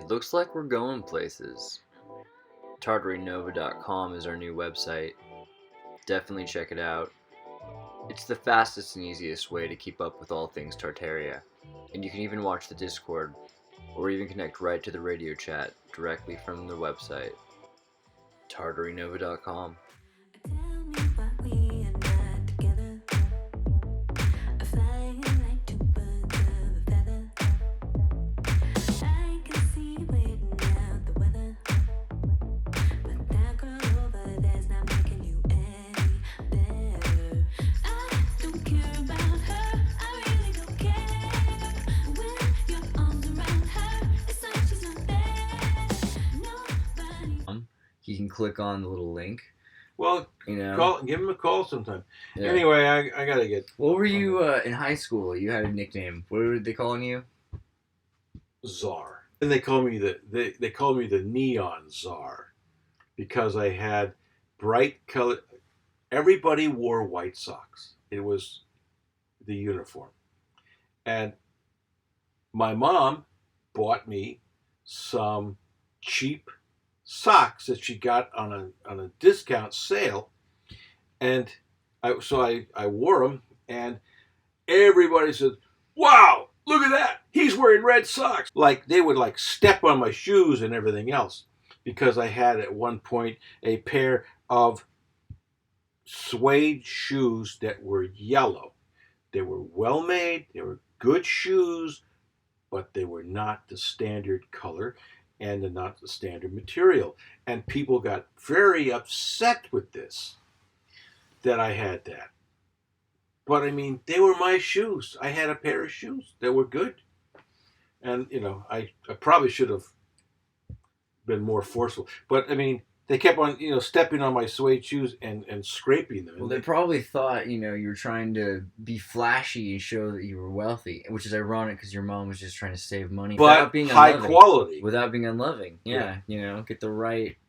It looks like we're going places. TartaryNova.com is our new website. Definitely check it out. It's the fastest and easiest way to keep up with all things Tartaria. And you can even watch the Discord, or even connect right to the radio chat directly from the website. TartaryNova.com. You can click on the little link. Well, give him a call sometime. Yeah. Anyway, I gotta get. What were you in high school? You had a nickname. What were they calling you? Tsar. And they called me the Neon Tsar because I had bright color. Everybody wore white socks. It was the uniform, and my mom bought me some cheap socks that she got on a discount sale, and I wore them, and everybody said, "Wow, look at that! He's wearing red socks!" Like they would step on my shoes and everything else, because I had at one point a pair of suede shoes that were yellow. They were well made. They were good shoes, but they were not the standard color. And not the standard material. And people got very upset with this, that I had that. But I mean, they were my shoes. I had a pair of shoes that were good. And, I probably should have been more forceful. But I mean, they kept on, stepping on my suede shoes and scraping them. Well, they probably thought, you were trying to be flashy and show that you were wealthy, which is ironic because your mom was just trying to save money. But without being high unloving. Quality. Without being unloving. Yeah, get the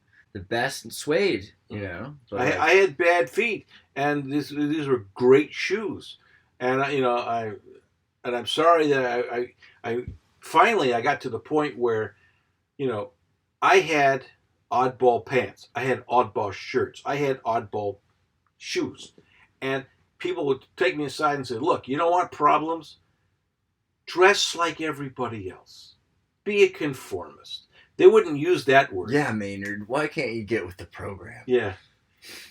best suede, But I had bad feet, and these were great shoes. And, I'm sorry that I finally got to the point where, I had oddball pants. I had oddball shirts. I had oddball shoes. And people would take me aside and say, "Look, you don't want problems? Dress like everybody else. Be a conformist." They wouldn't use that word. Yeah, Maynard, why can't you get with the program? Yeah.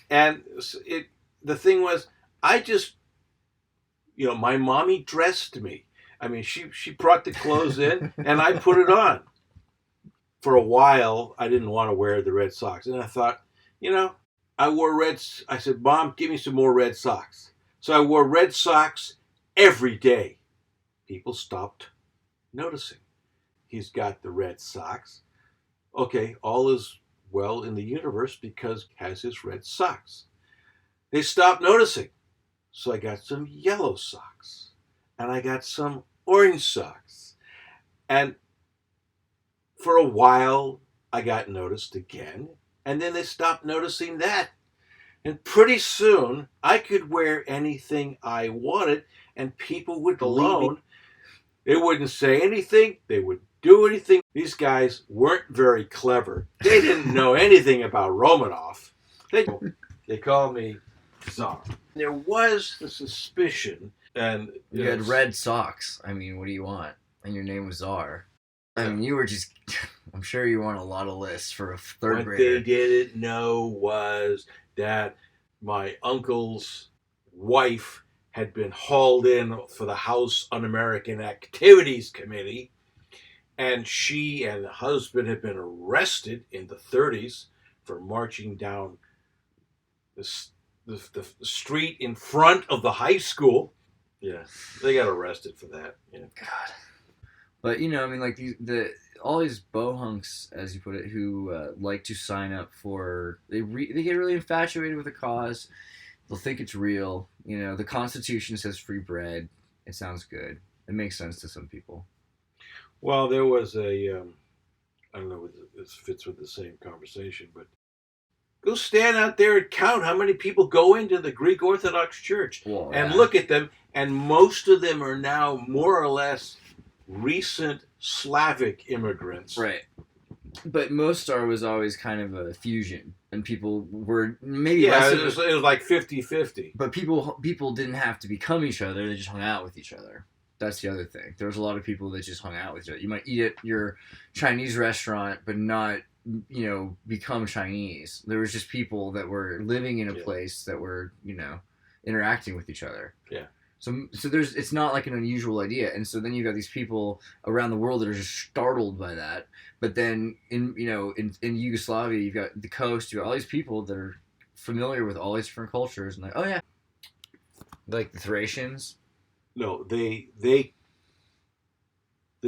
And the thing was, I just, my mommy dressed me. I mean, she brought the clothes in, and I put it on. For a while, I didn't want to wear the red socks. And I thought, I wore reds. I said, "Mom, give me some more red socks." So I wore red socks every day. People stopped noticing. He's got the red socks. Okay, all is well in the universe because he has his red socks. They stopped noticing. So I got some yellow socks. And I got some orange socks. And for a while, I got noticed again, and then they stopped noticing that. And pretty soon, I could wear anything I wanted, and people would believe me. They wouldn't say anything. They would do anything. These guys weren't very clever. They didn't know anything about Romanov. They called me Tsar. There was the suspicion, and you had red socks. I mean, what do you want? And your name was Tsar. I mean, you were just, I'm sure you were on a lot of lists for a third grader. What they didn't know was that my uncle's wife had been hauled in for the House Un-American Activities Committee, and she and the husband had been arrested in the 30s for marching down the street in front of the high school. Yeah, they got arrested for that. Yeah. God. But, all these bohunks, as you put it, who like to sign up for, they get really infatuated with a cause. They'll think it's real. The Constitution says free bread. It sounds good. It makes sense to some people. Well, there was I don't know if this fits with the same conversation, but go stand out there and count how many people go into the Greek Orthodox Church and look at them, and most of them are now more or less recent Slavic immigrants. Right. But Mostar was always kind of a fusion, and people were maybe less it was like 50-50. But people didn't have to become each other; they just hung out with each other. That's the other thing. There was a lot of people that just hung out with each other. You might eat at your Chinese restaurant, but not become Chinese. There was just people that were living in a place that were interacting with each other. Yeah. So it's not like an unusual idea, and so then you got these people around the world that are just startled by that. But then in Yugoslavia, you've got the coast, you got all these people that are familiar with all these different cultures, and like, oh yeah, like the Thracians. No, the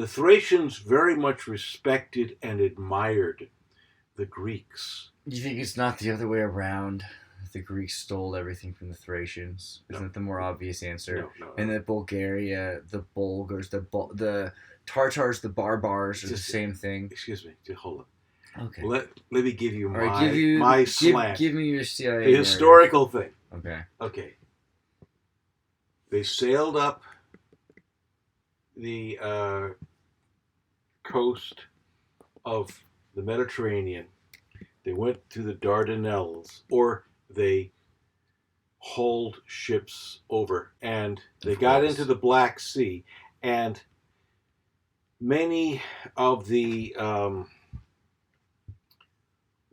Thracians very much respected and admired the Greeks. Do you think it's not the other way around? The Greeks stole everything from the Thracians. Isn't that the more obvious answer? No. And that Bulgaria, the Bulgars, the Tartars, the Barbars are the same thing. Excuse me, just hold on. Okay. Let me give you my slant. Give me your CIA. The historical thing. Okay. They sailed up the coast of the Mediterranean. They went to the Dardanelles, or they hauled ships over, and they got into the Black Sea, and many of the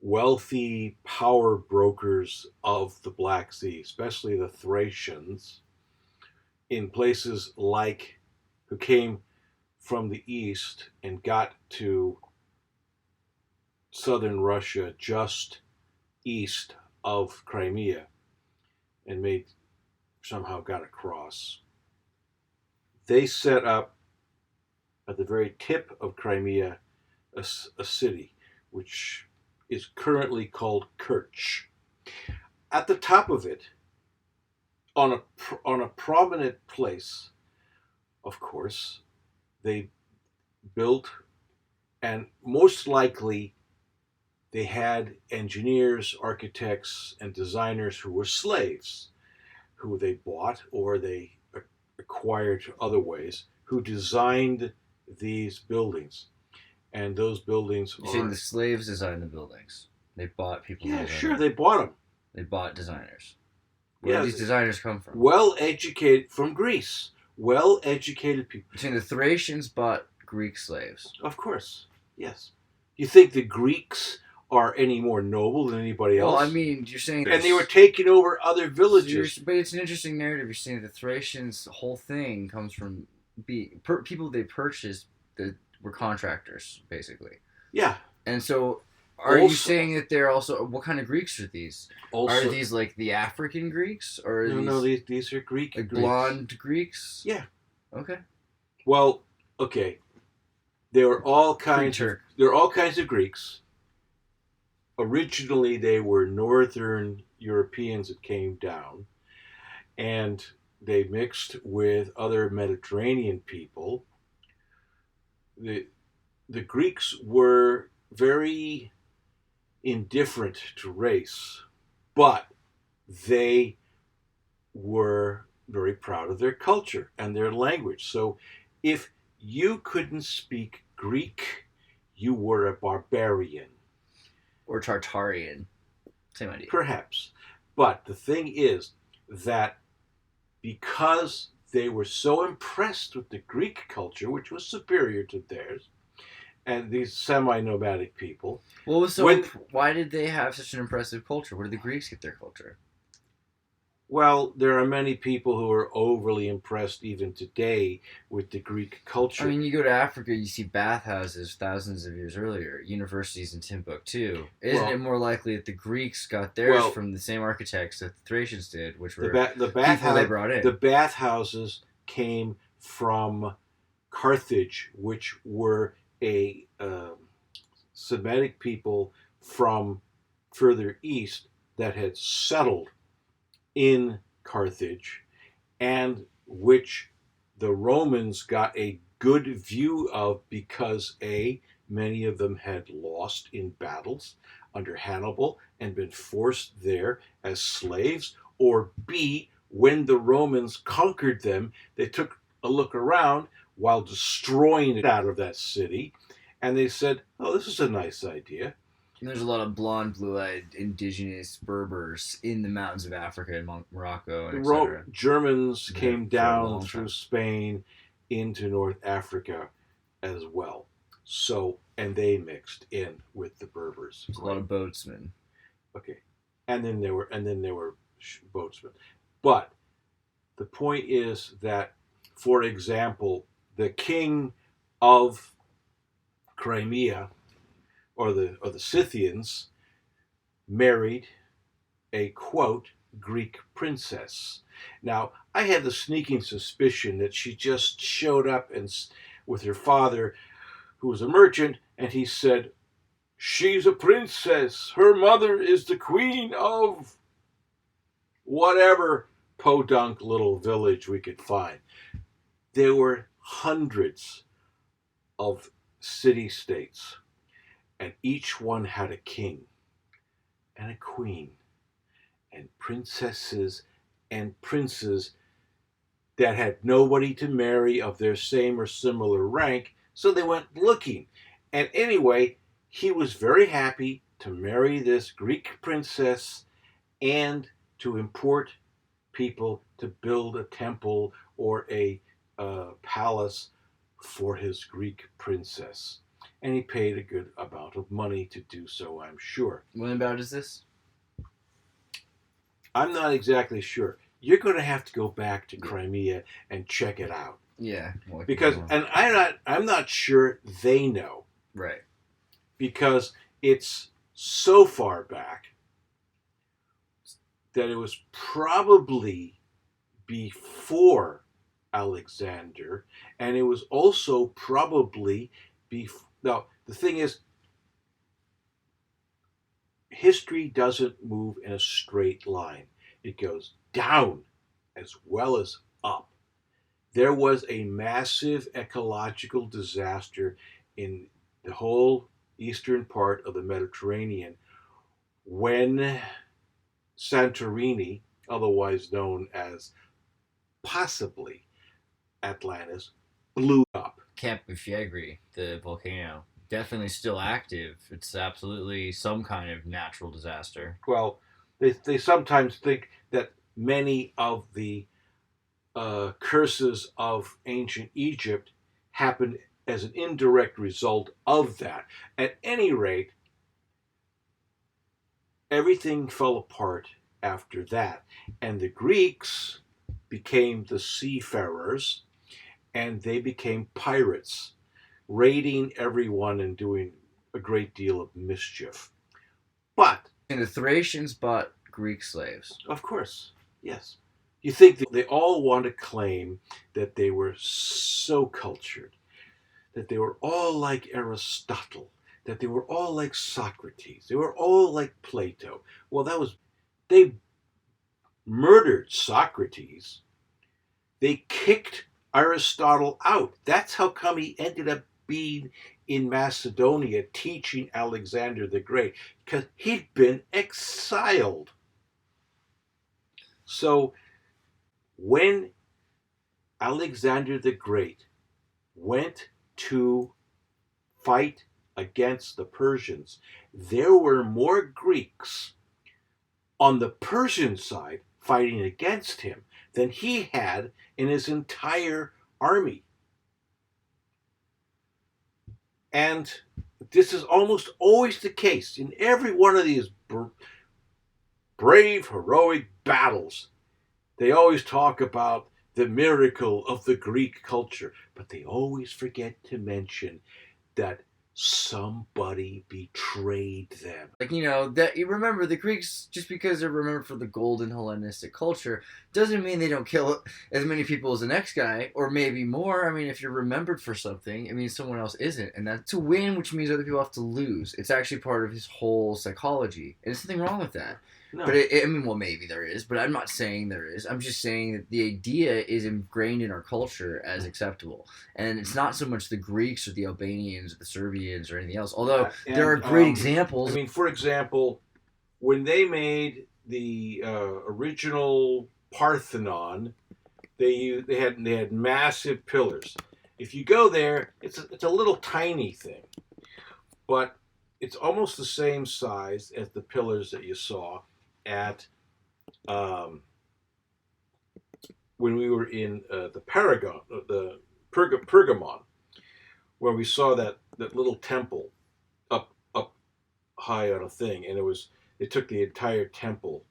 wealthy power brokers of the Black Sea, especially the Thracians, in places like, who came from the east and got to southern Russia just east of Crimea and somehow got across. They set up at the very tip of Crimea a city which is currently called Kerch. At the top of it, on a prominent place, of course, they built, and most likely they had engineers, architects, and designers who were slaves, who they bought or they acquired other ways, who designed these buildings. And those buildings You're saying the slaves designed the buildings? They bought people to Yeah, design sure, them. they bought them. They bought designers. Where do these designers come from? Well-educated, from Greece. Well-educated people. You're saying the Thracians bought Greek slaves? Of course, yes. You think the Greeks are any more noble than anybody else? Well, I mean, you're saying... And they were taking over other villages. But it's an interesting narrative. You're saying the Thracians' whole thing comes from people they purchased that were contractors, basically. Yeah. And so... Are you saying that they're also... What kind of Greeks are these? Are these like the African Greeks? Or these are Greek Greeks. Blonde Greeks? Yeah. Okay. Well, okay. There are all kinds of Greeks. Originally, they were Northern Europeans that came down, and they mixed with other Mediterranean people. The Greeks were very indifferent to race, but they were very proud of their culture and their language. So if you couldn't speak Greek, you were a barbarian. Or Tartarian. Same idea. Perhaps. But the thing is that because they were so impressed with the Greek culture, which was superior to theirs, and these semi-nomadic people... why did they have such an impressive culture? Where did the Greeks get their culture? Well, there are many people who are overly impressed even today with the Greek culture. I mean, you go to Africa, you see bathhouses thousands of years earlier, universities in Timbuktu. Isn't it more likely that the Greeks got theirs from the same architects that the Thracians did, which were people they brought in? The bathhouses came from Carthage, which were a Semitic people from further east that had settled in Carthage, and which the Romans got a good view of because many of them had lost in battles under Hannibal and been forced there as slaves, or B, when the Romans conquered them, they took a look around. while destroying it out of that city. And they said, oh, this is a nice idea. And there's a lot of blonde, blue-eyed indigenous Berbers in the mountains of Africa and Morocco, and etc. Germans Yeah, came for a down long through time. Spain into North Africa as well. So, and they mixed in with the Berbers. There's a lot of boatsmen. Okay, and then there were boatsmen. But the point is that, for example, the king of Crimea, or the Scythians, married a quote Greek princess. Now, I had the sneaking suspicion that she just showed up and with her father, who was a merchant, and he said, "She's a princess. Her mother is the queen of whatever podunk little village we could find." There were hundreds of city-states, and each one had a king and a queen and princesses and princes that had nobody to marry of their same or similar rank, so they went looking. And anyway, he was very happy to marry this Greek princess and to import people to build a temple or a palace for his Greek princess. And he paid a good amount of money to do so, I'm sure. When about is this? I'm not exactly sure. You're going to have to go back to Crimea and check it out. Yeah. Because, and I'm not sure they know. Right. Because it's so far back that it was probably before Alexander, and it was also probably before. Now, the thing is, history doesn't move in a straight line. It goes down as well as up. There was a massive ecological disaster in the whole eastern part of the Mediterranean when Santorini, otherwise known as possibly Atlantis, blew up. Camp Fiegri, the volcano, definitely still active. It's absolutely some kind of natural disaster. Well, they sometimes think that many of the curses of ancient Egypt happened as an indirect result of that. At any rate, everything fell apart after that. And the Greeks became the seafarers, and they became pirates, raiding everyone and doing a great deal of mischief. But... And the Thracians bought Greek slaves. Of course, yes. You think that they all want to claim that they were so cultured, that they were all like Aristotle, that they were all like Socrates, they were all like Plato. Well, they murdered Socrates. They kicked Aristotle out. That's how come he ended up being in Macedonia teaching Alexander the Great, because he'd been exiled. So when Alexander the Great went to fight against the Persians, there were more Greeks on the Persian side fighting against him than he had in his entire army. And this is almost always the case in every one of these brave, heroic battles. They always talk about the miracle of the Greek culture, but they always forget to mention that somebody betrayed them. Like, that you remember the Greeks, just because they're remembered for the golden Hellenistic culture, doesn't mean they don't kill as many people as the next guy, or maybe more. I mean, if you're remembered for something, it means someone else isn't. And that's to win, which means other people have to lose. It's actually part of his whole psychology. And there's nothing wrong with that. No. But maybe there is, but I'm not saying there is. I'm just saying that the idea is ingrained in our culture as acceptable. And it's not so much the Greeks or the Albanians or the Serbians or anything else, although there are great examples. I mean, for example, when they made the original Parthenon, they had massive pillars. if you go there, it's a little tiny thing, but it's almost the same size as the pillars that you saw at when we were in the Paragon, the Pergamon, where we saw that little temple up high on a thing, and it took the entire temple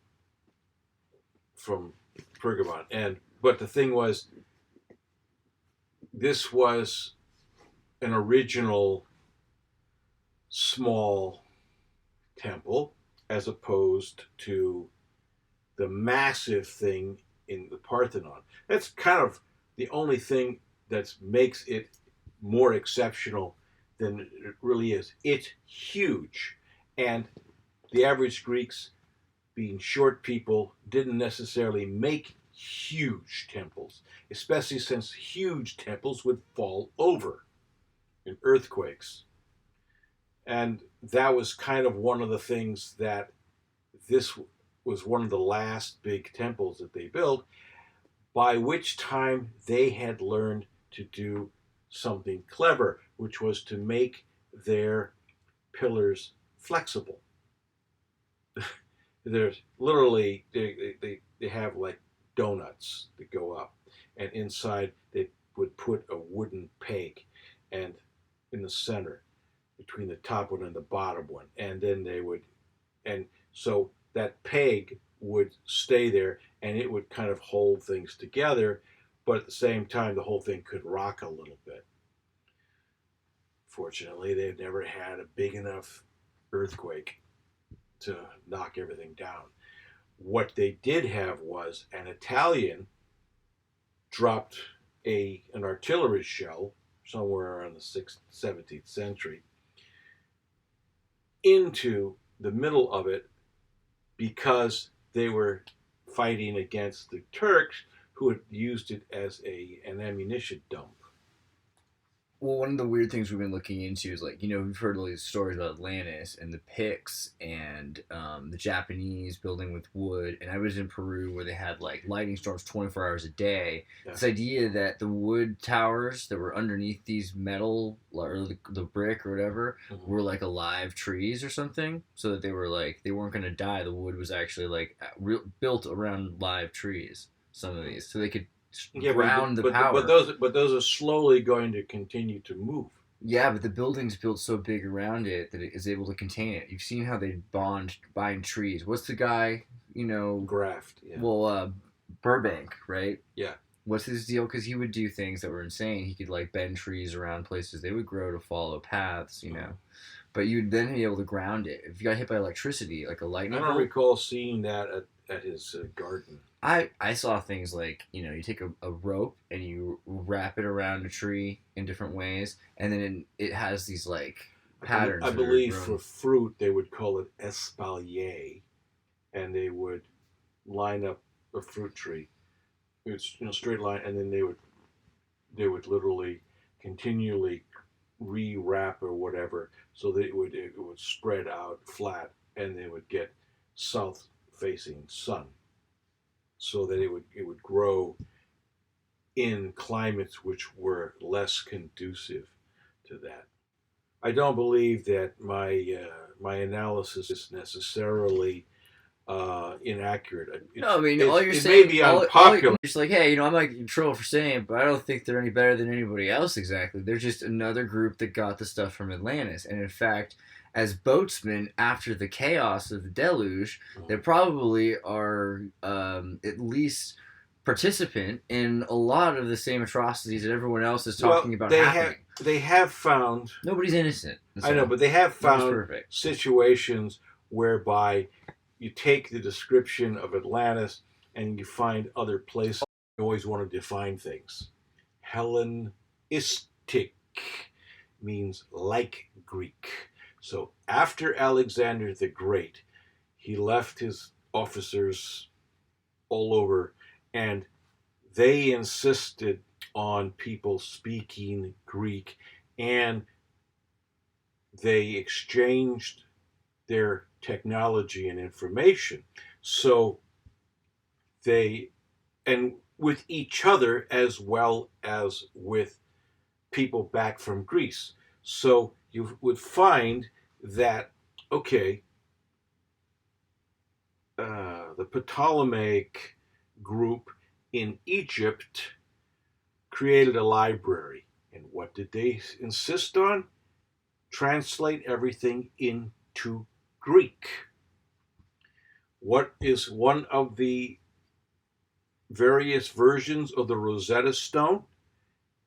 from Pergamon. But the thing was, this was an original small temple as opposed to the massive thing in the Parthenon. That's kind of the only thing that makes it more exceptional than it really is. It's huge. And the average Greeks, being short people, didn't necessarily make huge temples, especially since huge temples would fall over in earthquakes. And that was kind of one of the things that this was one of the last big temples that they built, by which time they had learned to do something clever, which was to make their pillars flexible. There's literally, they have like donuts that go up, and inside they would put a wooden peg, and in the center between the top one and the bottom one, and then and so that peg would stay there, and it would kind of hold things together, but at the same time the whole thing could rock a little bit. Fortunately, they've never had a big enough earthquake to knock everything down. What they did have was an Italian dropped an artillery shell somewhere around the 6th, 17th century into the middle of it, because they were fighting against the Turks, who had used it as an ammunition dump. Well, one of the weird things we've been looking into is, like, we've heard all these stories about Atlantis and the Picts and the Japanese building with wood. And I was in Peru where they had like lightning storms 24 hours a day. Yeah. This idea that the wood towers that were underneath these metal or the brick or whatever were like alive trees or something, so that they weren't going to die. The wood was actually like built around live trees. Some of these, so they could ground the power. But those are slowly going to continue to move. Yeah, but the building's built so big around it that it is able to contain it. You've seen how they bind trees. What's the guy, Graft. Yeah. Well, Burbank, right? Yeah. What's his deal? Because he would do things that were insane. He could like bend trees around places. They would grow to follow paths, But you'd then be able to ground it. If you got hit by electricity, like a lightning bolt. I don't recall seeing that at his garden. I saw things like, you take a rope and you wrap it around a tree in different ways, and then it has these like patterns. I believe for fruit they would call it espalier, and they would line up a fruit tree, it's straight line, and then they would literally continually rewrap or whatever, so that it would spread out flat, and they would get south facing sun, so that it would grow in climates which were less conducive to that. I don't believe that my analysis is necessarily inaccurate. No, I mean, all you're saying, may be unpopular. You're just like, hey, I'm not in trouble for saying, but I don't think they're any better than anybody else exactly. They're just another group that got the stuff from Atlantis, and in fact, as boatsmen after the chaos of the deluge, they probably are at least participant in a lot of the same atrocities that everyone else is talking about happening. They have found... Nobody's innocent. I know, but they have found situations whereby you take the description of Atlantis and you find other places. You always want to define things. Hellenistic means like Greek. So after Alexander the Great, he left his officers all over, and they insisted on people speaking Greek, and they exchanged their technology and information. So and with each other as well as with people back from Greece. So you would find that, okay, the Ptolemaic group in Egypt created a library. And what did they insist on? Translate everything into Greek. What is one of the various versions of the Rosetta Stone?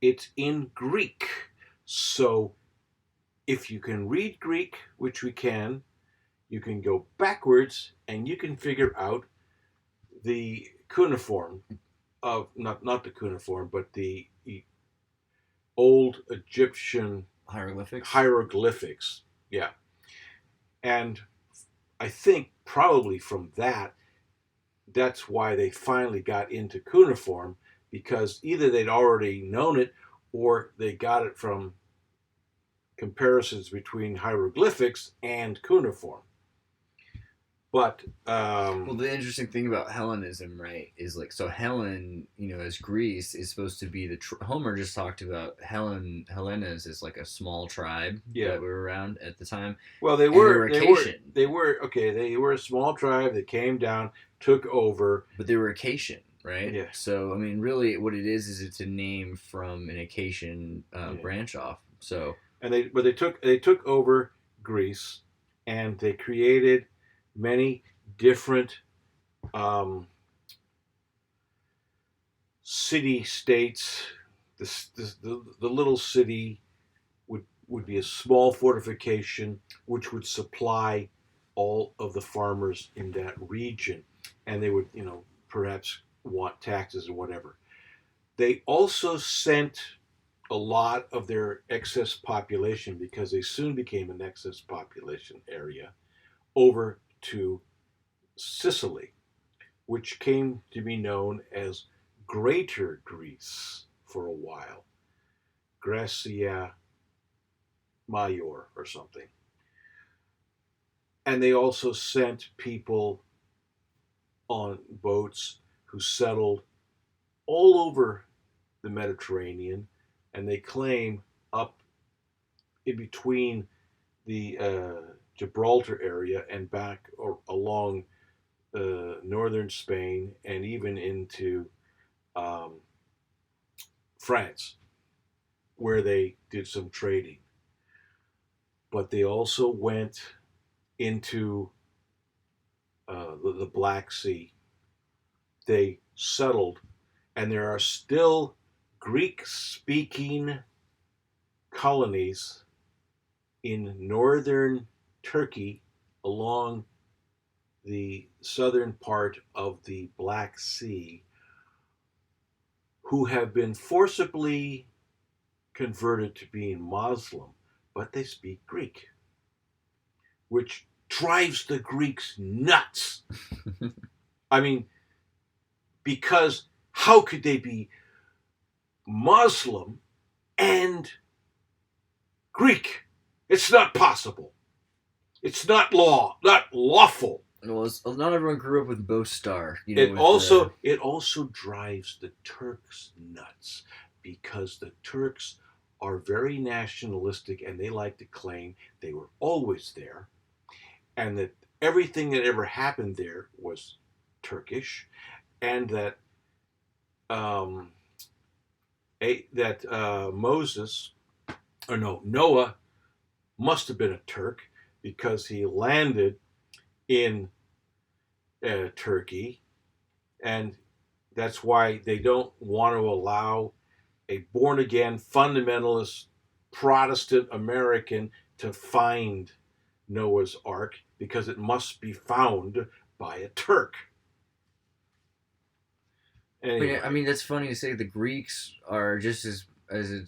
It's in Greek. So if you can read Greek, which we can, you can go backwards and you can figure out the cuneiform of, not the cuneiform, but the old Egyptian hieroglyphics. Yeah. And I think probably from that's why they finally got into cuneiform, because either they'd already known it or they got it from comparisons between hieroglyphics and cuneiform. But well, the interesting thing about Hellenism, right, is like, so Helen, as Greece, is supposed to be Homer just talked about Helenas as like a small tribe that were around at the time. Well, they were a small tribe that came down, took over, but they were Acacian, right? Yeah. So I mean, really, what it is it's a name from an Acacian branch off. So they took over Greece, and they created many different city-states. The little city would be a small fortification which would supply all of the farmers in that region, and they would, perhaps want taxes or whatever. They also sent a lot of their excess population, because they soon became an excess population area, over to Sicily, which came to be known as Greater Greece for a while, Graecia Major or something. And they also sent people on boats who settled all over the Mediterranean, and they claim up in between the Gibraltar area and back or along northern Spain and even into France, where they did some trading. But they also went into the Black Sea. They settled, and there are still Greek-speaking colonies in northern Turkey along the southern part of the Black Sea, who have been forcibly converted to being Muslim, but they speak Greek, which drives the Greeks nuts. I mean, because how could they be Muslim and Greek? It's not possible. It's not lawful. Well, not everyone grew up with Bostar. It also drives the Turks nuts, because the Turks are very nationalistic, and they like to claim they were always there, and that everything that ever happened there was Turkish, and that Noah must have been a Turk, because he landed in Turkey, and that's why they don't want to allow a born-again fundamentalist Protestant American to find Noah's Ark, because it must be found by a Turk. Anyway. I mean, that's funny to say. The Greeks are just as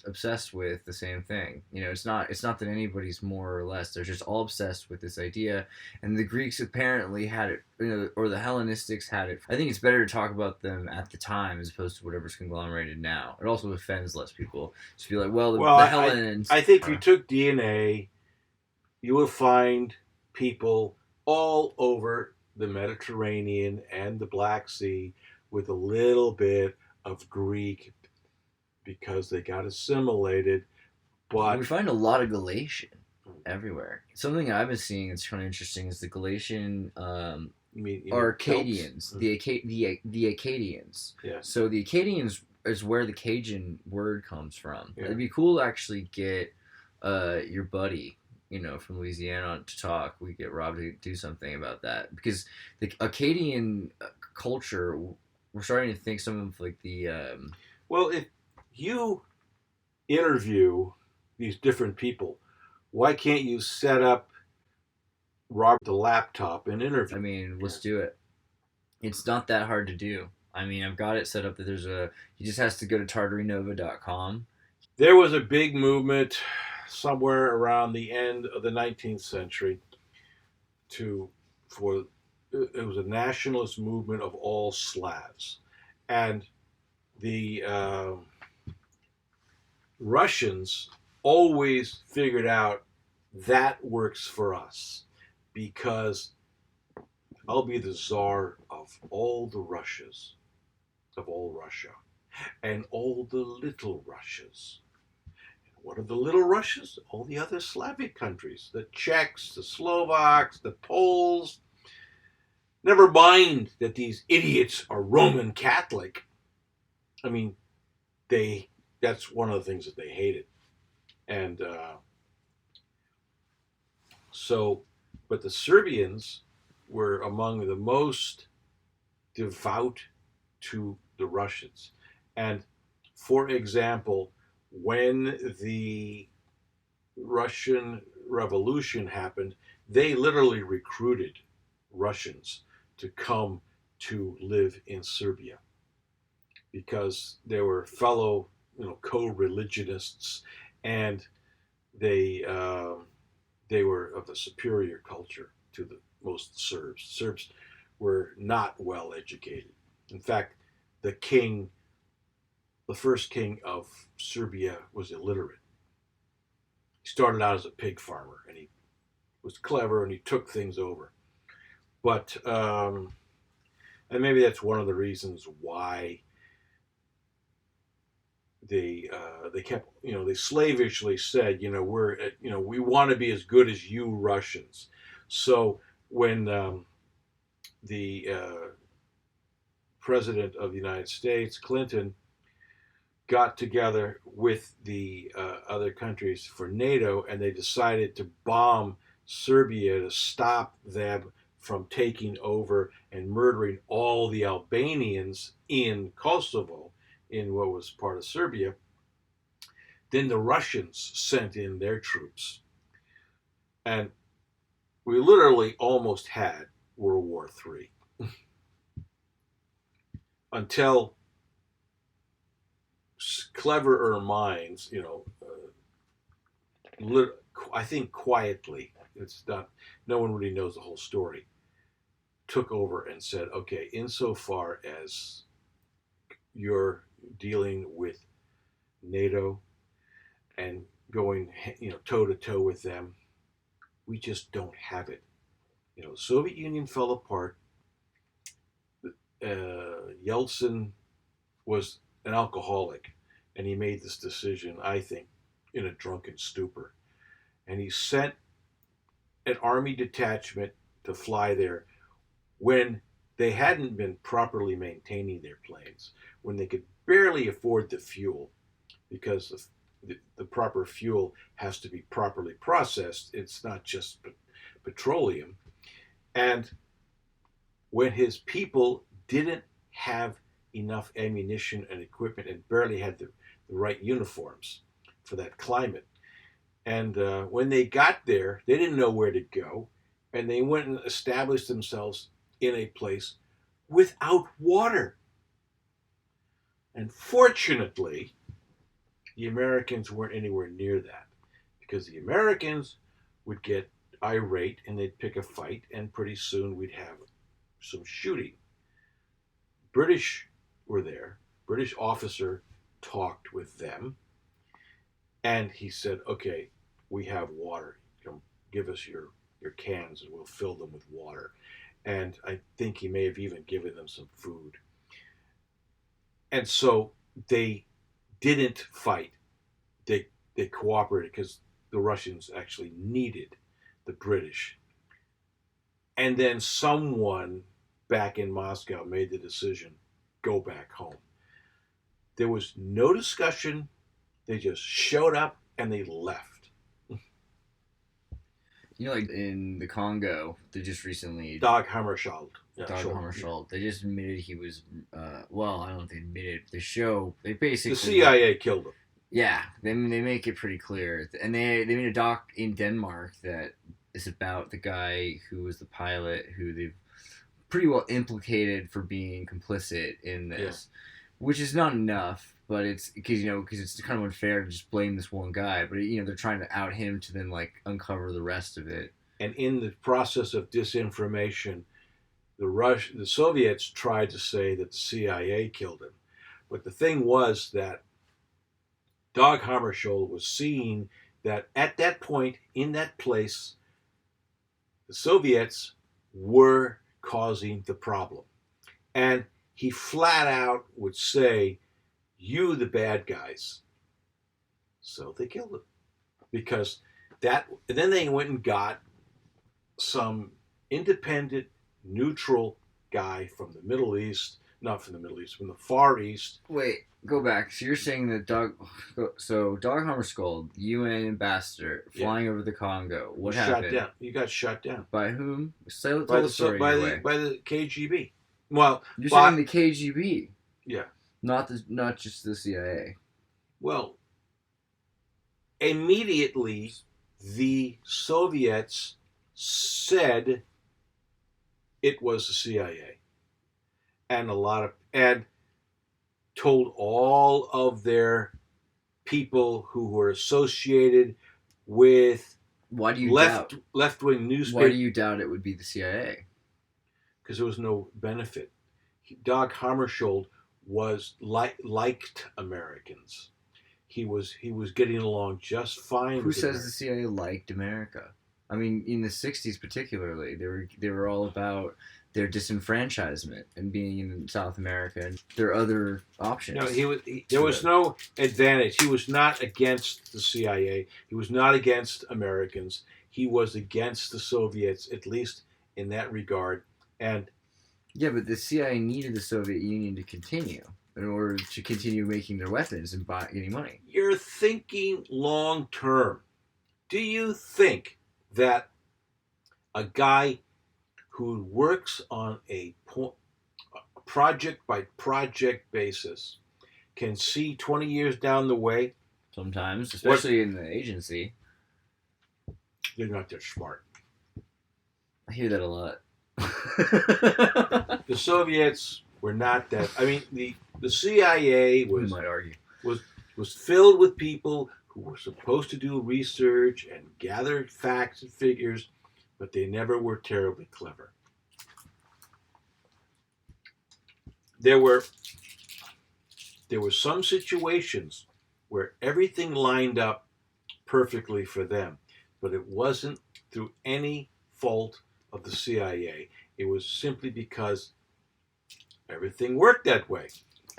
obsessed with the same thing. It's not that anybody's more or less. They're just all obsessed with this idea, and the Greeks apparently had it, or the Hellenistics had it. I think it's better to talk about them at the time as opposed to whatever's conglomerated now. It also offends less people to be like, the Hellenes. I think if you took DNA, you will find people all over the Mediterranean and the Black Sea with a little bit of Greek because they got assimilated. We But find a lot of Galatian everywhere. Something I've been seeing that's kind of interesting is the Galatian you mean Arcadians, Celts? the Acadians. Yeah. So the Acadians is where the Cajun word comes from. Yeah. It'd be cool to actually get your buddy, from Louisiana to talk. We get Rob to do something about that because the Acadian culture. We're starting to think some of like the. Well, if you interview these different people, why can't you set up Robert the laptop and interview? I mean, let's do it. It's not that hard to do. I mean, I've got it set up that he just has to go to tartarynova.com. There was a big movement somewhere around the end of the 19th century to for it was a nationalist movement of all Slavs, and the Russians always figured out that works for us because I'll be the czar of all the Russias, of all Russia, and all the little Russias. What are the little Russias? All the other Slavic countries, the Czechs, the Slovaks, the Poles. Never mind that these idiots are Roman Catholic. I mean, that's one of the things that they hated. And but the Serbians were among the most devout to the Russians. And for example, when the Russian Revolution happened, they literally recruited Russians to come to live in Serbia because they were fellow, co-religionists, and they were of the superior culture to the most Serbs. Serbs were not well educated. In fact, the first king of Serbia was illiterate. He started out as a pig farmer, and he was clever, and he took things over. But and maybe that's one of the reasons why they kept, they slavishly said, we want to be as good as you Russians. So when the president of the United States, Clinton, got together with the other countries for NATO, and they decided to bomb Serbia to stop them from taking over and murdering all the Albanians in Kosovo, in what was part of Serbia. Then the Russians sent in their troops. And we literally almost had World War III. Until cleverer minds, I think quietly, it's not, no one really knows the whole story, took over and said, okay, insofar as you're dealing with NATO and going, toe to toe with them, we just don't have it. The Soviet Union fell apart. Yeltsin was an alcoholic, and he made this decision, I think, in a drunken stupor. And he sent an army detachment to fly there when they hadn't been properly maintaining their planes, when they could barely afford the fuel, because the proper fuel has to be properly processed. It's not just petroleum. And when his people didn't have enough ammunition and equipment and barely had the right uniforms for that climate. And when they got there, they didn't know where to go. And they went and established themselves in a place without water. And fortunately, the Americans weren't anywhere near that, because the Americans would get irate and they'd pick a fight, and pretty soon we'd have some shooting. British were there. British officer talked with them, and he said, okay, we have water. Give us your cans and we'll fill them with water. And I think he may have even given them some food. And so they didn't fight. They cooperated because the Russians actually needed the British. And then someone back in Moscow made the decision, go back home. There was no discussion. They just showed up and they left. Like in the Congo, they just recently Dag Hammarskjöld. Dag Hammarskjöld. They just admitted he was. Well, I don't know if they admitted. They basically the CIA killed him. Yeah, they make it pretty clear, and they made a doc in Denmark that is about the guy who was the pilot, who they've pretty well implicated for being complicit in this, which is not enough. But it's because it's kind of unfair to just blame this one guy. But they're trying to out him to then uncover the rest of it. And in the process of disinformation, the Soviets tried to say that the CIA killed him, but the thing was that Dag Hammarskjöld was seeing that at that point in that place, the Soviets were causing the problem, and he flat out would say, "You, the bad guys." So they killed him because that. And then they went and got some independent, neutral guy from the Middle East, not from the Middle East, from the Far East. Wait, go back. So you're saying that Dag Hammarskjöld, UN ambassador, flying over the Congo. What happened? Shot down. You got shot down. By whom? By the KGB. Well, you're saying the KGB. Yeah. Not just the CIA. Well, immediately the Soviets said it was the CIA, and told all of their people who were associated with left-wing newspapers. Why do you doubt it would be the CIA? Because there was no benefit. Dag Hammarskjöld was liked Americans. He was getting along just fine. Who says the CIA liked America? I mean, in the '60s particularly, they were all about their disenfranchisement and being in South America, and there are other options. No, there was no advantage. He was not against the CIA. He was not against Americans. He was against the Soviets, at least in that regard. And yeah, but the CIA needed the Soviet Union to continue in order to continue making their weapons and getting money. You're thinking long term. Do you think that a guy who works on a project by project basis can see 20 years down the way? Sometimes, especially in the agency. They're not that smart. I hear that a lot. The Soviets were not that. I mean, the CIA was, might argue, was filled with people who were supposed to do research and gather facts and figures, but they never were terribly clever. There were some situations where everything lined up perfectly for them, but it wasn't through any fault of the CIA. It was simply because everything worked that way.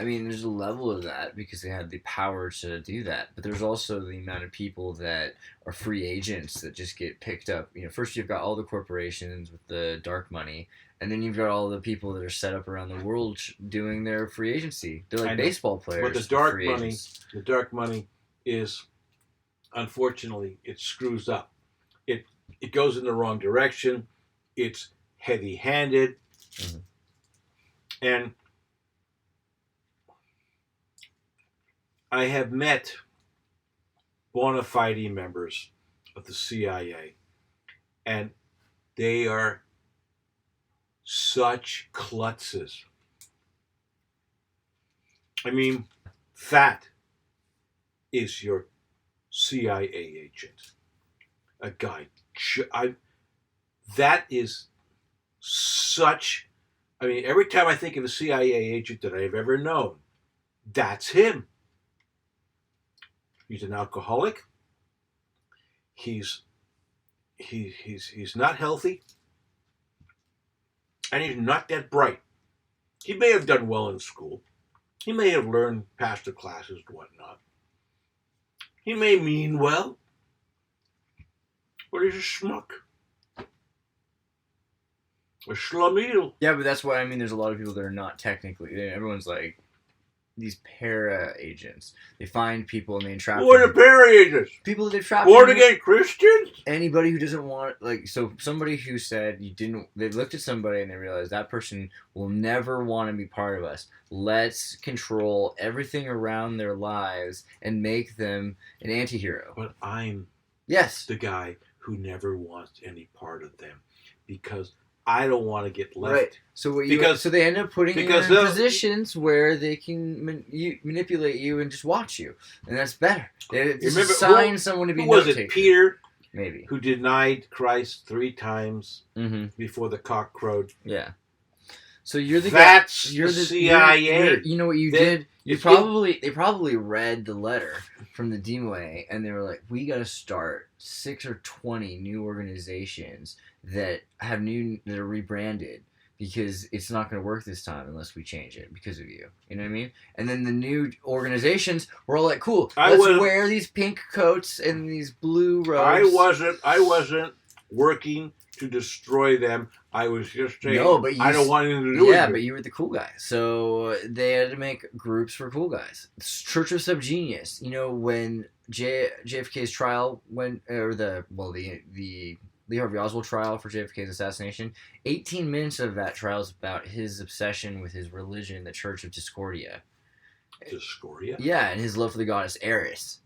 I mean, there's a level of that because they had the power to do that, but there's also the amount of people that are free agents that just get picked up. First you've got all the corporations with the dark money, and then you've got all the people that are set up around the world doing their free agency. They're like baseball players. But the dark money is, unfortunately, it screws up. It goes in the wrong direction. It's heavy-handed, and I have met bona fide members of the CIA, and they are such klutzes. I mean, that is your CIA agent. A guy. That is such. I mean, every time I think of a CIA agent that I've ever known, that's him. He's an alcoholic. He's not healthy, and he's not that bright. He may have done well in school. He may have learned pastor classes and whatnot. He may mean well, but he's a schmuck. A schlemiel. Yeah, but that's why, I mean, there's a lot of people that are not technically. Everyone's like these para agents. They find people and they entrap What are para agents? people that they trap. Born again Christians? Anybody who doesn't want, so somebody who said they looked at somebody and they realized that person will never want to be part of us. Let's control everything around their lives and make them an anti-hero. But I'm Yes. the guy who never wants any part of them because I don't want to get left. Right. So so they end up putting you in positions where they can manipulate you and just watch you, and that's better. They just assign someone to be. Who was it? Peter, maybe, who denied Christ 3 times before the cock crowed. Yeah. So you're the That's guy. You're the CIA. You know what you did? They probably read the letter from the Dimwe, and they were like, "We got to start 6 or 20 new organizations that are rebranded because it's not going to work this time unless we change it because of you." You know what I mean? And then the new organizations were all like, "Cool, let's wear these pink coats and these blue robes." I wasn't working to destroy them. I was just saying, I don't want anything to do with it. Yeah, but you were the cool guy. So they had to make groups for cool guys. Church of SubGenius. You know, when JFK's trial went, or the Lee Harvey Oswald trial for JFK's assassination, 18 minutes of that trial is about his obsession with his religion, the Church of Discordia. Discordia? Yeah, and his love for the goddess Eris.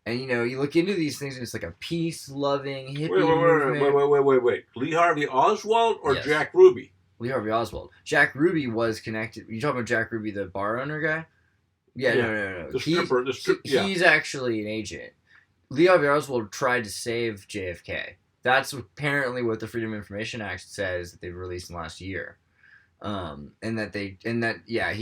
And, you know, you look into these things and it's like a peace-loving hippie movement. Wait. Lee Harvey Oswald or Yes. Jack Ruby? Lee Harvey Oswald. Jack Ruby was connected. You talking about Jack Ruby, the bar owner guy? Yeah. No. The stripper. He's actually an agent. Lee Harvey Oswald tried to save JFK. That's apparently what the Freedom of Information Act says that they've released in the last year. He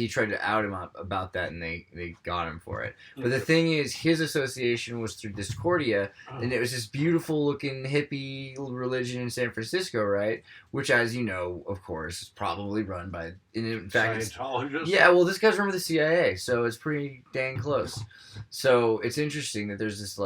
tried to out him up about that, and they got him for it. But the thing is, his association was through Discordia, and it was this beautiful looking hippie religion in San Francisco, right? Which, as you know, of course, is probably run by, in fact, Scientologists. Yeah, well, this guy's run by the CIA, so it's pretty dang close. So it's interesting that there's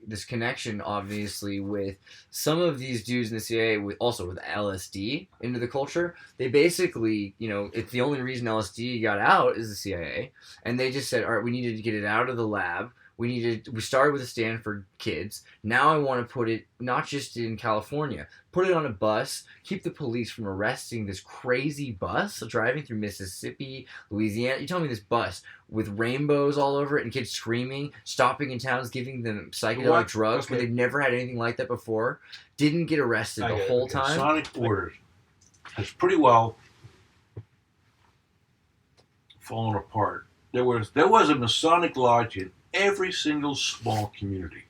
this connection, obviously, with some of these dudes in the CIA, also with LSD into the culture. They basically, you know, it's the only reason LSD got out is the CIA, and they just said, all right, we needed to get it out of the lab. We started with a Stanford kids. Now I want to put it not just in California, put it on a bus, keep the police from arresting this crazy bus driving through Mississippi, Louisiana. You tell me this bus with rainbows all over it and kids screaming, stopping in towns, giving them psychedelic drugs when they've never had anything like that before, didn't get arrested the whole time. Sonic orders has pretty well fallen apart. There was a Masonic lodge in every single small community,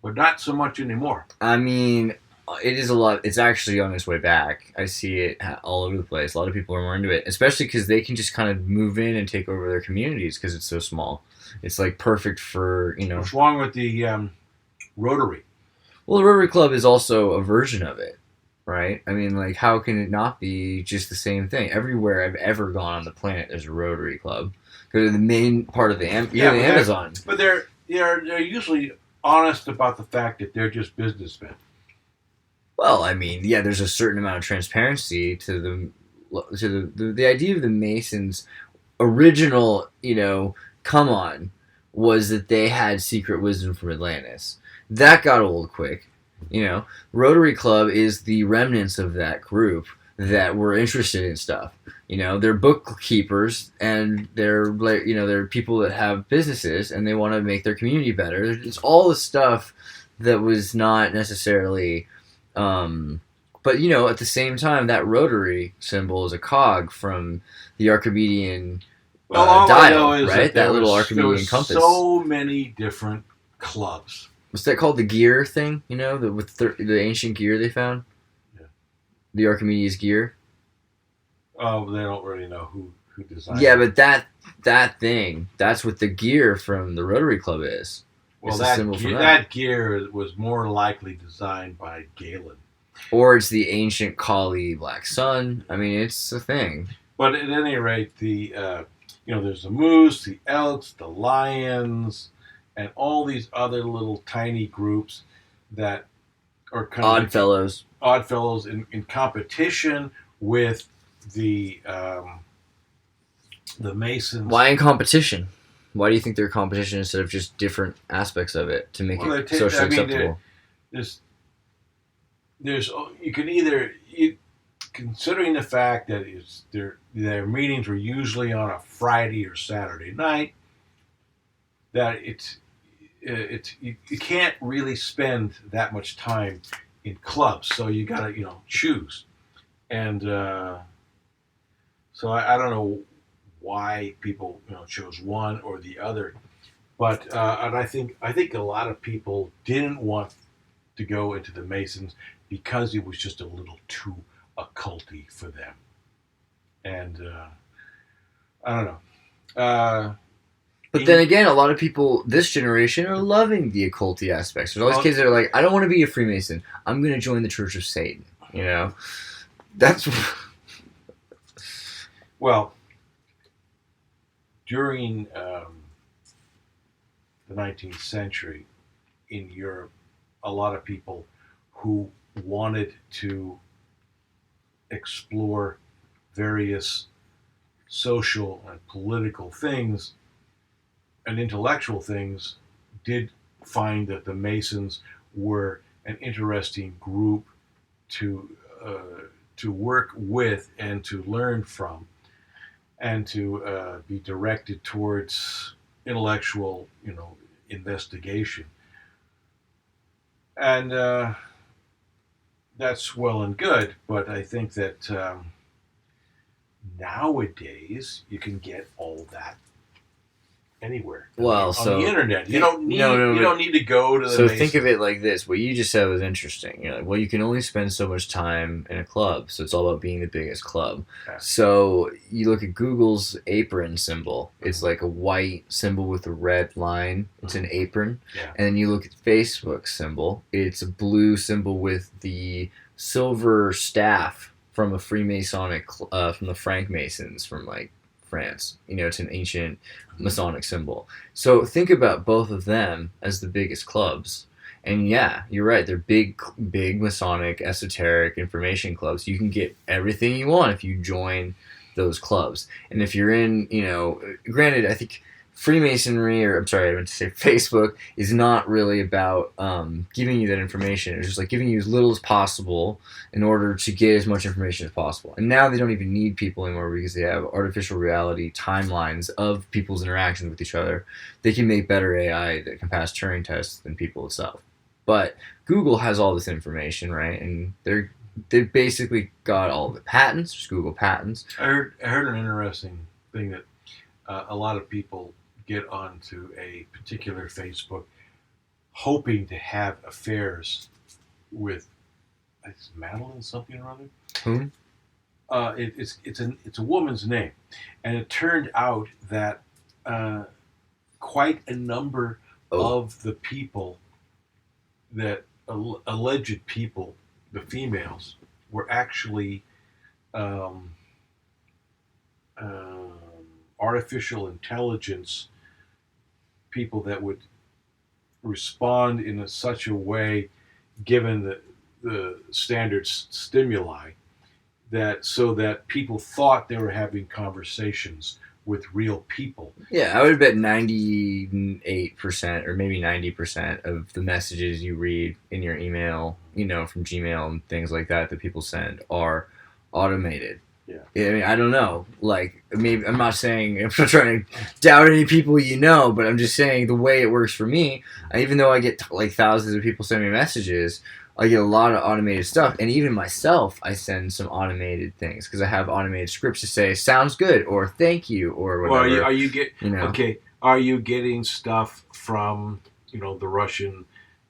but not so much anymore. I mean, it is a lot. It's actually on its way back. I see it all over the place. A lot of people are more into it, especially because they can just kind of move in and take over their communities because it's so small. It's like perfect for, you know. What's wrong with the Rotary? Well, the Rotary Club is also a version of it, right? I mean, like, how can it not be just the same thing? Everywhere I've ever gone on the planet, there's a Rotary Club. Go to the main part of the Amazon. But they're usually honest about the fact that they're just businessmen. Well, I mean, yeah, there's a certain amount of transparency to the idea of the Masons' original, you know, come on, was that they had secret wisdom from Atlantis. That got old quick, you know. Rotary Club is the remnants of that group that were interested in stuff. You know, they're bookkeepers and they're people that have businesses and they want to make their community better. It's all the stuff that was not necessarily, but you know, at the same time, that rotary symbol is a cog from the Archimedean dial, right? That little Archimedean compass. So many different clubs. What's that called? The gear thing, you know, with the ancient gear they found. Yeah. The Archimedes gear. Oh, they don't really know who designed it. Yeah, but that thing, that's what the gear from the Rotary Club is. Well, that gear was more likely designed by Galen. Or it's the ancient Kali Black Sun. I mean, it's a thing. But at any rate, there's the moose, the elks, the lions, and all these other little tiny groups that are kind of odd fellows in competition with the Masons. Why in competition? Why do you think they're competition instead of just different aspects of it to make it socially acceptable? You can either considering the fact that their meetings were usually on a Friday or Saturday night, that you can't really spend that much time in clubs, so you gotta choose, and so I don't know why people chose one or the other, but and I think a lot of people didn't want to go into the Masons because it was just a little too occulty for them, and I don't know. But then again, a lot of people this generation are loving the occulty aspects. There's all these kids that are like, I don't want to be a Freemason. I'm going to join the Church of Satan. That's well. During the 19th century in Europe, a lot of people who wanted to explore various social and political things and intellectual things did find that the Masons were an interesting group to work with and to learn from, and to be directed towards intellectual, investigation. And that's well and good, but I think that nowadays you can get all that anywhere. On the internet. You don't need to go to the So Masons. think of it like this. What you just said was interesting. You're like, well, you can only spend so much time in a club, so it's all about being the biggest club. Yeah. So you look at Google's apron symbol. It's like a white symbol with a red line. It's an apron. Yeah. And then you look at Facebook's symbol. It's a blue symbol with the silver staff from a Freemasonic, from the Frankmasons from France. It's an ancient Masonic symbol. So think about both of them as the biggest clubs. And yeah, you're right. They're big Masonic, esoteric information clubs. You can get everything you want if you join those clubs. And if you're in, granted, I think Freemasonry, or I'm sorry, I meant to say Facebook, is not really about giving you that information. It's just like giving you as little as possible in order to get as much information as possible. And now they don't even need people anymore because they have artificial reality timelines of people's interactions with each other. They can make better AI that can pass Turing tests than people itself. But Google has all this information, right? And they've basically got all the patents, just Google patents. I heard an interesting thing that a lot of people get onto a particular Facebook hoping to have affairs with Madeline something or other. Whom? It's a woman's name, and it turned out that quite a number of the people that alleged people, the females, were actually artificial intelligence people that would respond in such a way, given the standard stimuli, so that people thought they were having conversations with real people. Yeah, I would bet 98% or maybe 90% of the messages you read in your email, from Gmail and things like that people send are automated. Yeah. I mean, I don't know. Maybe I'm not trying to doubt any people but I'm just saying the way it works for me. Even though I get thousands of people send me messages, I get a lot of automated stuff, and even myself, I send some automated things because I have automated scripts to say "sounds good" or "thank you" or whatever. Well, are you getting stuff from the Russian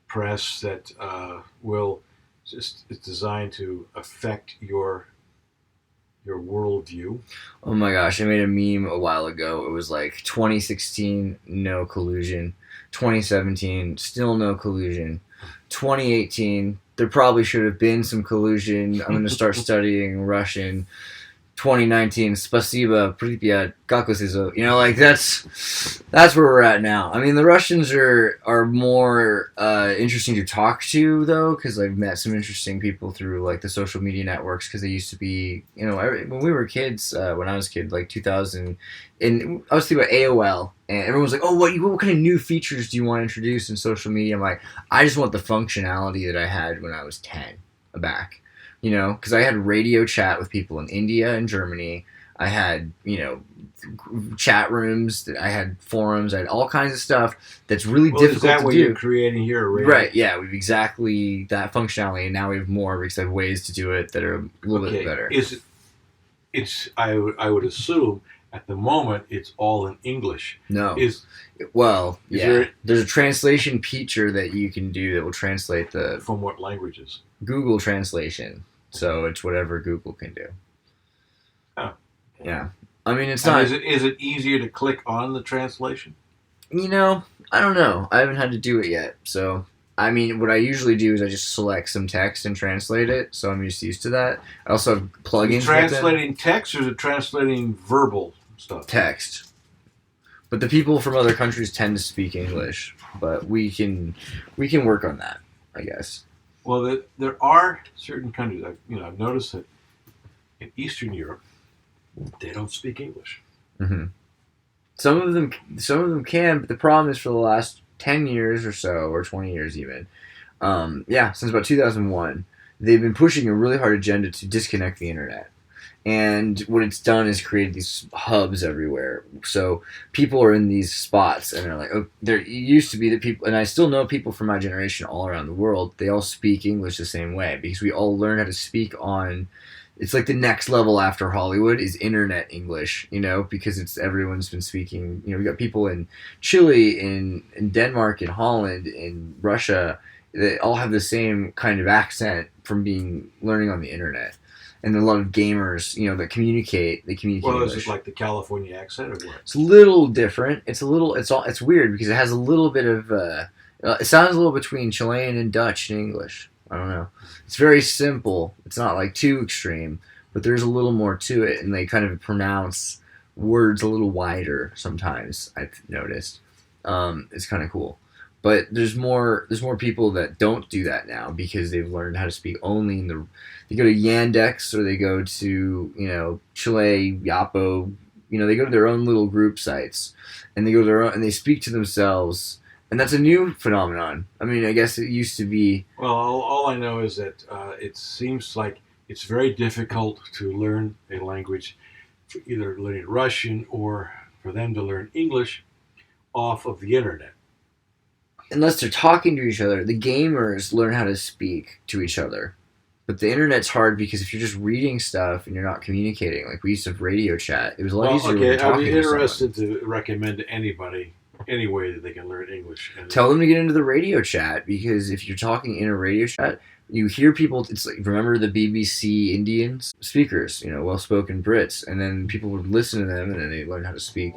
press that is designed to affect your worldview? Oh my gosh, I made a meme a while ago. It was 2016, no collusion. 2017, still no collusion. 2018, there probably should have been some collusion. I'm going to start studying Russian. 2019, spasiba, pripyat, kakosizo. You know, like that's where we're at now. I mean, the Russians are more interesting to talk to though, because I've met some interesting people through like the social media networks. Because they used to be, you know, when we were kids, when I was a kid, like 2000, and I was thinking about AOL, and everyone was like, "Oh, what kind of new features do you want to introduce in social media?" I'm like, I just want the functionality that I had when I was 10 back. You know, because I had radio chat with people in India and Germany. I had, you know, chat rooms. I had forums. I had all kinds of stuff that's really difficult is that to what do. you're creating here? Right, yeah, we've exactly that functionality, and now we have more because I have ways to do it that are a little bit better. I would assume at the moment it's all in English. No. There's a translation feature that you can do that will translate from what languages? Google Translation. So it's whatever Google can do. Oh. Yeah. I mean, it's not... Is it easier to click on the translation? You know, I don't know. I haven't had to do it yet. So, I mean, what I usually do is I just select some text and translate it. So I'm just used to that. I also have plugins. Is it translating text or is it translating verbal stuff? Text. But the people from other countries tend to speak English. But we can work on that, I guess. Well, there are certain countries. I've noticed that in Eastern Europe, they don't speak English. Mm-hmm. Some of them can, but the problem is for the last 10 years or so, or 20 years even, since about 2001, they've been pushing a really hard agenda to disconnect the internet. And what it's done is created these hubs everywhere. So people are in these spots, and they're like, oh, there used to be the people, and I still know people from my generation all around the world. They all speak English the same way because we all learn how to speak on. It's like the next level after Hollywood is internet English, you know, because everyone's been speaking. You know, we got people in Chile, in Denmark, in Holland, in Russia. They all have the same kind of accent from learning on the internet. And a lot of gamers, you know, that communicate. They communicate. Well, English. is it like the California accent or what? It's a little different. It's weird because it has a little bit of. It sounds a little between Chilean and Dutch and English. I don't know. It's very simple. It's not like too extreme, but there's a little more to it, and they kind of pronounce words a little wider sometimes. I've noticed. It's kind of cool. But there's more people that don't do that now because they've learned how to speak only in the. They go to Yandex or they go to, you know, Chile, Yapo. You know, they go to their own little group sites, and they go to their own and they speak to themselves. And that's a new phenomenon. I mean, I guess it used to be. Well, all I know is that it seems like it's very difficult to learn a language, for either learning Russian or for them to learn English off of the internet. Unless they're talking to each other, the gamers learn how to speak to each other. But the internet's hard because if you're just reading stuff and you're not communicating, like we used to have radio chat, it was a lot easier when you're talking to someone. I'd be interested to recommend to anybody any way that they can learn English. Tell them to get into the radio chat because if you're talking in a radio chat, you hear people. It's like, remember the BBC Indians speakers, you know, well-spoken Brits, and then people would listen to them and then they learn how to speak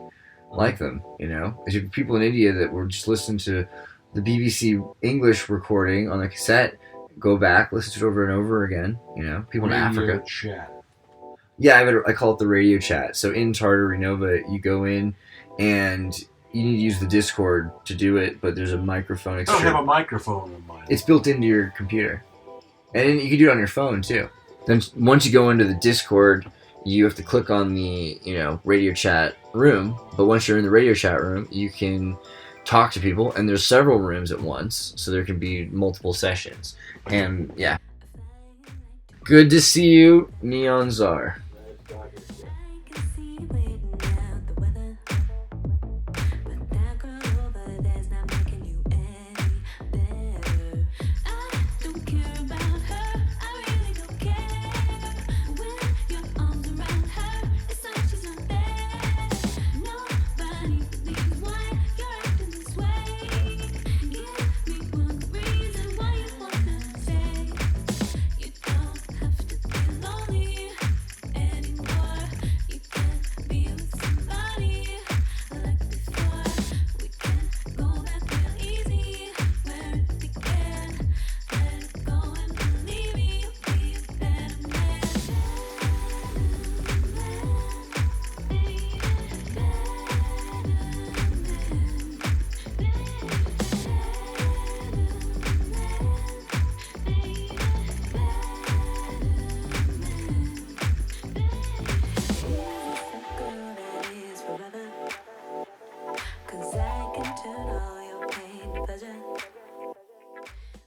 like them. You know, there's people in India that were just listening to the BBC English recording on a cassette, go back, listen to it over and over again. You know, people in Africa. Chat. Yeah, I call it the radio chat. So in Tartary Nova, you go in and you need to use the Discord to do it, but there's a microphone. I don't have a microphone in mine. It's built into your computer. And you can do it on your phone, too. Then once you go into the Discord, you have to click on the, you know, radio chat room. But once you're in the radio chat room, you can talk to people, and there's several rooms at once, so there can be multiple sessions. And, yeah. Good to see you, Neon Tsar.